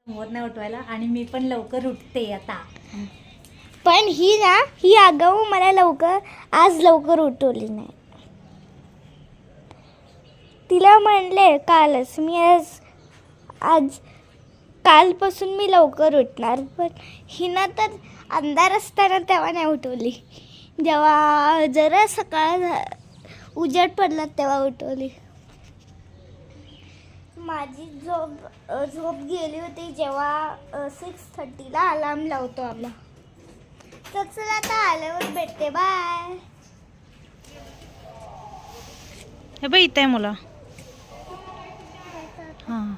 समोर नाही उठवायला आणि मी पण लवकर उठते आता. पण ही आगाऊ मला आज लवकर उठवली नाही. तिला म्हणले कालच मी आज कालपासून मी लवकर उठणार, पण हिनं तर अंधार असताना तेव्हा नाही उठवली. जेव्हा जरा सकाळ उजेड पडला तेव्हा उठवली. माझी झोप गेली होती जेव्हा 6:30ला अलार्म लावतो आपला. तर चला आता आल्यावर भेटते. बाय. हे बाई इथं आहे मुलं. हां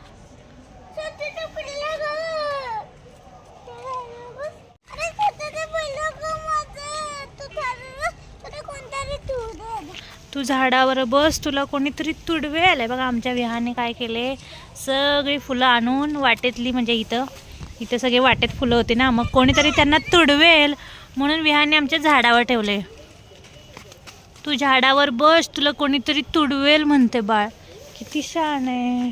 तू झाडावर बस, तुला कोणीतरी तुडवे आलाय बघा. आमच्या विहाने काय केले, सगळी फुलं आणून वाटेतली, म्हणजे इथं सगळे वाटेत फुलं होती ना, मग कोणीतरी त्यांना तुडवेल म्हणून विहाने आमच्या झाडावर ठेवले. तू झाडावर बस, तुला कोणीतरी तुडवेल म्हणते बाळ. किती छान आहे.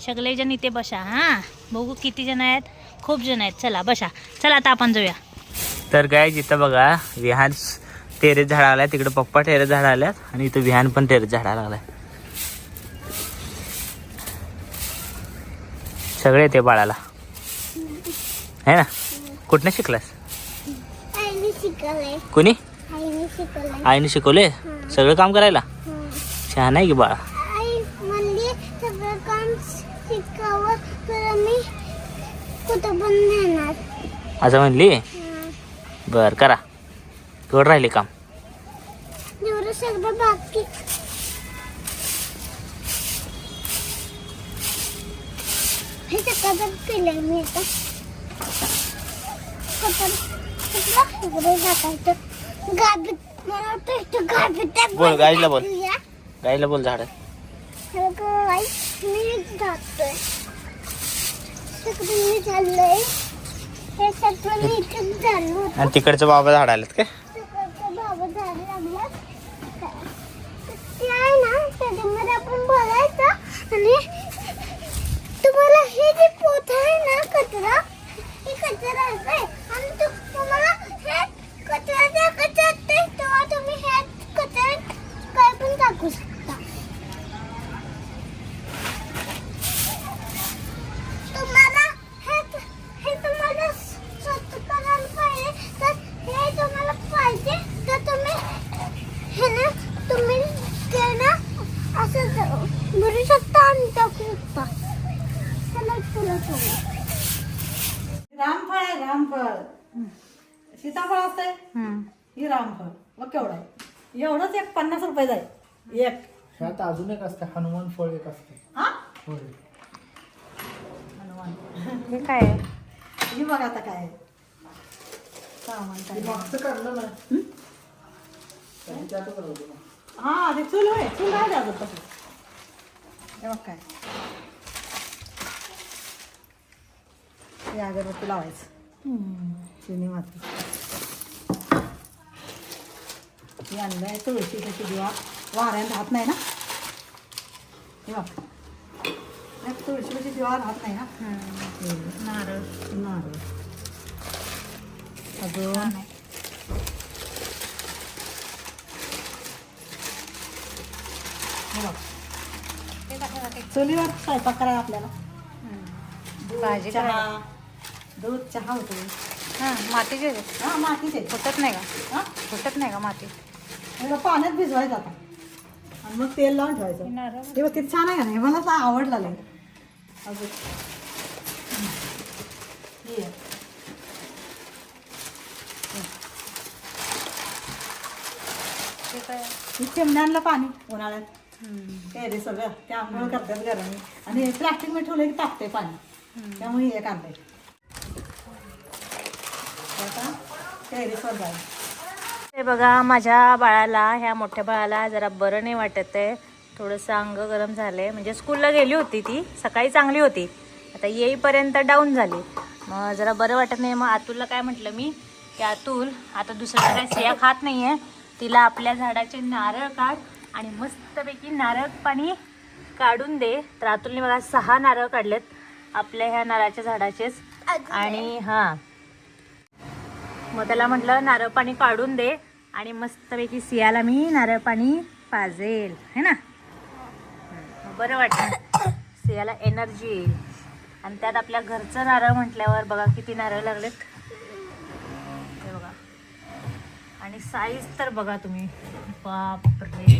सगळे जण इथे बसा. हा बघू किती जण आहेत. खूप जण आहेत. चला बसा. चला आता आपण जाऊया. तर काय जिथं बघा विहान टेरेस झाडा आलाय, तिकडे पप्पा टेरेस झाडा आल्यात आणि इथं विहान पण टेरेस झाडा लागलाय. सगळे ते बाळाला आहे ना. कुठनं शिकलास? कोणी? आईने शिकवले सगळं काम करायला. छान आहे की बाळा. असं म्हणली. बर करा. थोडं राहिले काम. बाकी हे सगळं केलंय मी आता. बोल गाईला बोल. गाईला बोल झाड. मी जातोय. सगळं झालंय. हे सगळं मी इथं झालं. आणि तिकडचं बाबा झाड आलेत काय? बाबा झाड लागलं ते आहे ना, त्याच्यामध्ये आपण बोलायचं. आणि तुम्हाला हे जे पोत आहे ना कचरा, हे कचरा आहे आणि तुम्हाला हे कचरा टाकायचं असते, तेव्हा तुम्ही हे कचरा काय पण टाकू शकता. तुम्हाला हे तुम्हाला स्वच्छ करायला पाहिजे, तर हे तुम्हाला पाहिजे तर तुम्ही हे ना तुम्ही ते ना असं भरू शकता आणि टाकू शकता. रामफळ आहे. रामफळ सीताफळ असतंय. ही रामफळ मग केवढं आहे. एवढंच एक 50 रुपये आहे एक. ह्यात अजून एक असते हनुमान फळ एक असते. हा होय. हनुमान हे काय आहे? ही बघा आता काय आहे. सामान काय. मागचं काढलं ना. त्यातच राहतो ना. हा ते चूल आहे. चूल आहे अजून तसं. हे बघ काय. हे अगरबत्ती लावायचं. चिनी माती. हे आणलंय तुळशी त्याची दिवा. वाऱ्यात राहत नाही ना. हे बघ तुळशीची दिवा राहत नाही ना. नारळ. नारळ अजून हे बघ चुलीवर स्वयंपाक करायला आपल्याला. भाजी चहा, दूध चहा होतो. हां मातीचे हा मातीचे. फुटत नाही का? हा फुटत नाही का माती? एवढं पाण्यात भिजवायचं आता आणि मग तेल लावून ठेवायचं. ते किती छान आहे का नाही. मला तर आवडला नाही. अजून हे काय? ही चिमण्यांना पाणी उन्हाळ्यात. ते सगळं ते आंघोळ करतात गरमी आणि प्लास्टिक मध्ये ठेवलं की तापते पाणी. त्यामुळे हे काढलंय. आता टेरेसवर जायचं. हे बघा माझ्या बाळाला, ह्या मोठ्या बाळाला जरा बरं नाही वाटत आहे. थोडंसं अंग गरम झालंय. म्हणजे स्कूलला गेली होती ती सकाळी, चांगली होती. आता येईपर्यंत डाऊन झाली. मग जरा बरं वाटत नाही. मग आतुलला काय म्हटलं मी, की अतुल आता दुसऱ्या काही सिया खात नाही आहे, तिला आपल्या झाडाचे नारळ काढ आणि मस्तपैकी नारळ पाणी काढून दे. तर अतुलने बघा 6 नारळ काढलेत आपल्या ह्या नारळाच्या झाडाचेच. आणि हां मग त्याला म्हटलं नारळ पाणी काढून दे आणि मस्तपैकी सियाला मी नारळ पाणी पाजेल है ना. मग बरं वाटतं, सियाला एनर्जी येईल. आणि त्यात आपल्या घरचं नारळ म्हटल्यावर बघा किती नारळ लागलेत हे बघा. आणि साईज तर बघा तुम्ही, बापरे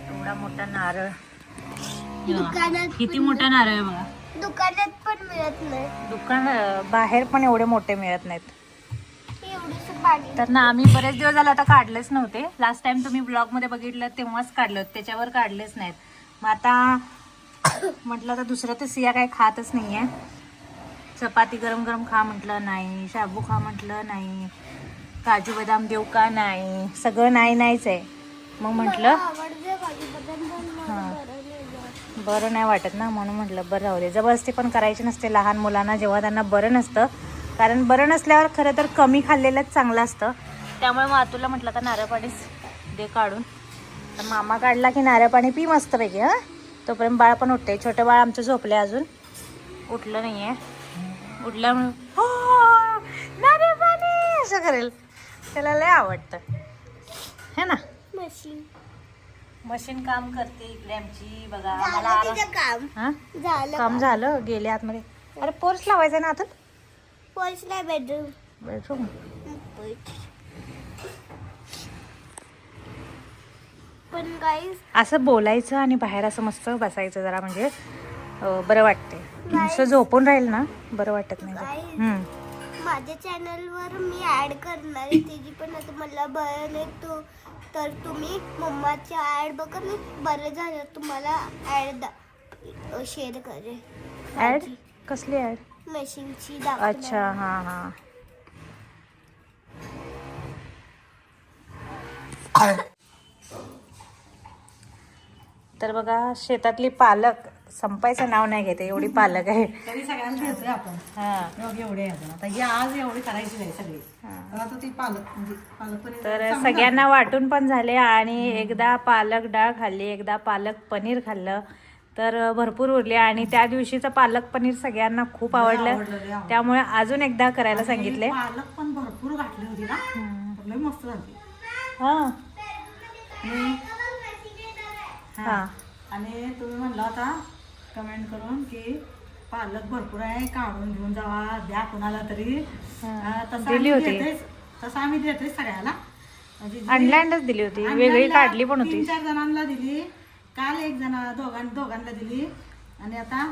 एवढा मोठा नारळ. हे बघा, दुकानात किती मोठा नारळ आहे बघा. दुकानात पण मिळत नाही, दुकान बाहेर पण एवढे मोठे मिळत नाहीत. एवढंसं पाणी. तर ना आम्ही बरेच दिवस झाले आता काढलेच नव्हते. लास्ट टाइम तुम्ही ब्लॉगमध्ये बघितलं तेव्हाच काढलं होतं, त्याच्यावर काढलेच नाहीत. मग आता म्हटलं तर दुसरं तर सिया काही खातच नाही आहे. चपाती गरम गरम खा म्हटलं नाही, शाबू खा म्हटलं नाही, काजू बदाम देऊ का नाही, सगळं नाही नाहीच आहे. मग म्हटलं आवडते काजू बदाम पण मला हां. बरं नाही वाटत. बरं नाही वाटत ना, म्हणून म्हटलं बरं राहू दे. जबरदस्ती पण करायची नसते लहान मुलांना जेव्हा त्यांना बरं नसतं, कारण बरं नसल्यावर खरं तर कमी खाल्लेलंच चांगलं असतं. त्यामुळे मग अतुलला म्हटलं तर नारळ पाणीच दे काढून. तर मामा काढला की नारळ पाणी पी मस्तपैकी. हां तोपर्यंत बाळ पण उठते. छोटं बाळ आमचं झोपले, अजून उठलं नाही आहे. उठल्यामुळे हो नारळ पाणी असं करेल, त्याला लय आवडतं है ना. मशीन मशीन काम करते इकडे आमची बघा. झालं आम्हाला तिचं काम. हां झालं काम झालं, गेले आतमध्ये. अरे पोर्च लावायचा ना आता. पोचला बेडरूम. बेडरूम पण गाईस असं बोलायचं आणि बाहेर असं मस्त बसायचं जरा, म्हणजे बरं वाटते. असं झोपून राहील ना बरं वाटत नाही. माझ्या चॅनलवर मी ऍड करणार आहे, त्याची पण आता मला बरं नाही तो, तर तुम्ही मम्माची ऍड बघा. मी बरं झालं तुम्हाला ऍड शेअर करेन. ऍड कसली ऍड? मशीनची अच्छा हां हां. तर बघा शेतातली पालक संपायचं नाव नाही घेते, एवढी पालक आहे. तरी सगळ्यांना देतोय आपण. हां एवढे एवढे आहे आपण. आता ही आज एवढी करायची नाही सगळी. आता ती पालक म्हणजे पालक पनीर तर चांगलं सगळ्यांना वाटून पण झाले. आणि एकदा पालक डाळ खाल्ली, एकदा पालक पनीर खाल्लं, तर भरपूर उरले. आणि त्या दिवशीचं पालक पनीर सगळ्यांना खूप आवडलं, त्यामुळे अजून एकदा करायला सांगितले. पालक पण भरपूर घातली होती ना, तर लय मस्त झाली. हां आणि हां आणि तुम्ही म्हणला होता कमेंट करून की पालक भरपूर आहे, काढून घेऊन जावा, द्या कोणाला तरी. तसं दिली आम्ही होती. देतोय, तसं आम्ही देतोय सगळ्याला. म्हणजे जे- अंडलांडच दिली होती, वेगळी काढली पण होती. 3-4 जणांना दिली, काल एक जण दोघांना दिली. आणि आता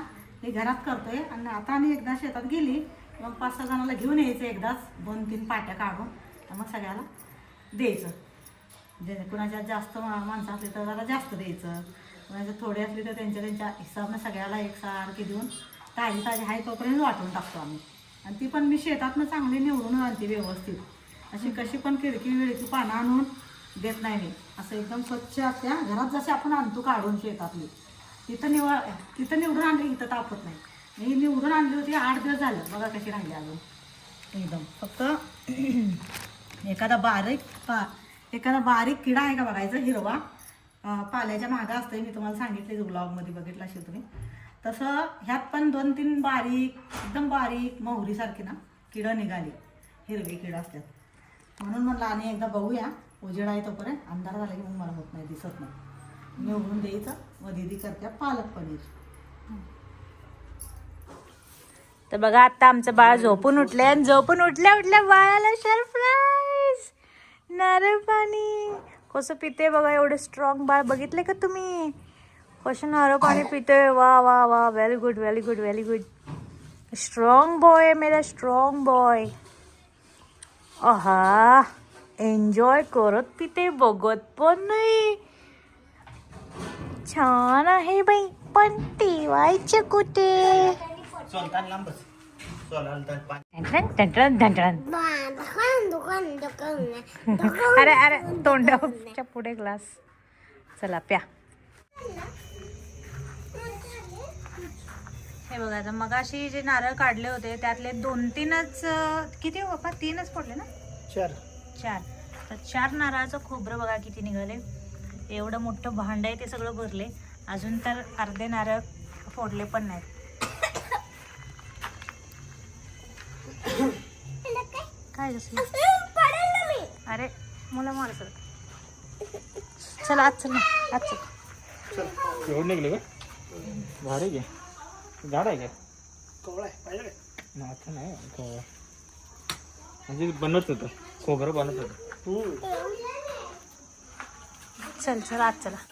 हे घरात करतोय. आणि आता आणि एकदा शेतात गेली मग 5-6 जणांना घेऊन यायचं एकदाच, 2-3 पाट्या काढून आणि मग सगळ्याला द्यायचं. जे कुणाच्या जास्त माणसं असली तर जरा जास्त द्यायचं, कुणाच्या थोडी असली तर त्यांच्या हिसाबनं सगळ्याला एकसारखी देऊन ताजी आहे तोपर्यंत वाटून टाकतो आम्ही. आणि ती पण मी शेतातनं चांगली निवडून आणते व्यवस्थित. अशी कशी पण विळकी पानं आणून देत नाही मी. असं एकदम स्वच्छ असत्या घरात जशी आपण आणतो काढून शेतातली, तिथं निवडून आणली, इथं तापत नाही. मी निवडून आणली होती 8 दिवस झालं, बघा कशी राहिली अजून एकदम. फक्त एखादा बारीक किडा आहे का बघायचं, हिरवा पाल्याच्या मागं असतंय. मी तुम्हाला सांगितले ब्लॉगमध्ये बघितलं असेल तुम्ही. तसं ह्यात पण 2-3 बारीक एकदम बारीक मोहरीसारखी ना किडं निघाली, हिरवी किडं असतात. म्हणून म्हणलं आणि एकदा बघूया, उजेड आहे तोपर्यंत. अंधार झाला की मग मला होत नाही, दिसत नाही. निवडून द्यायचं. व दीदी करत्या पालक पनीर. तर बघा आता आमचं बाळ झोपून उठले, आणि झोपून उठल्या बाळाला सरप्राईज नारळ पाणी. कसं पिते बघा, एवढे स्ट्रॉंग बाळ बघितले का तुम्ही, कसं नारळ पाणी पिते. वा वा वा, very good very good very good. Strong boy मेरा स्ट्रॉंग बॉय. आहा एन्जॉय करत पिते, बघत पण नाही. छान आहे बाई, पण ठेवायचं कुठे. अरे अरे तोंडाच्या पुढे ग्लास. चला प्या. हे बघा आता मगाशी जे नारळ काढले होते त्यातले 2-3च किती हो बाप्पा 3च फोडले ना 4 तर 4 नारळाचं खोबरं बघा किती निघाले. एवढं मोठं भांड आहे ते सगळं भरले. अजून तर अर्धे नारळ फोडले पण नाहीत. काय कसलं अरे मुला मार सर चला आज चल ना आज चल. एवढं निघले का भाडे घे झाड आहे का नाचं नाही कवळा म्हणजे बनत होतं खोबरं बनत होतं. चल चल आज चला.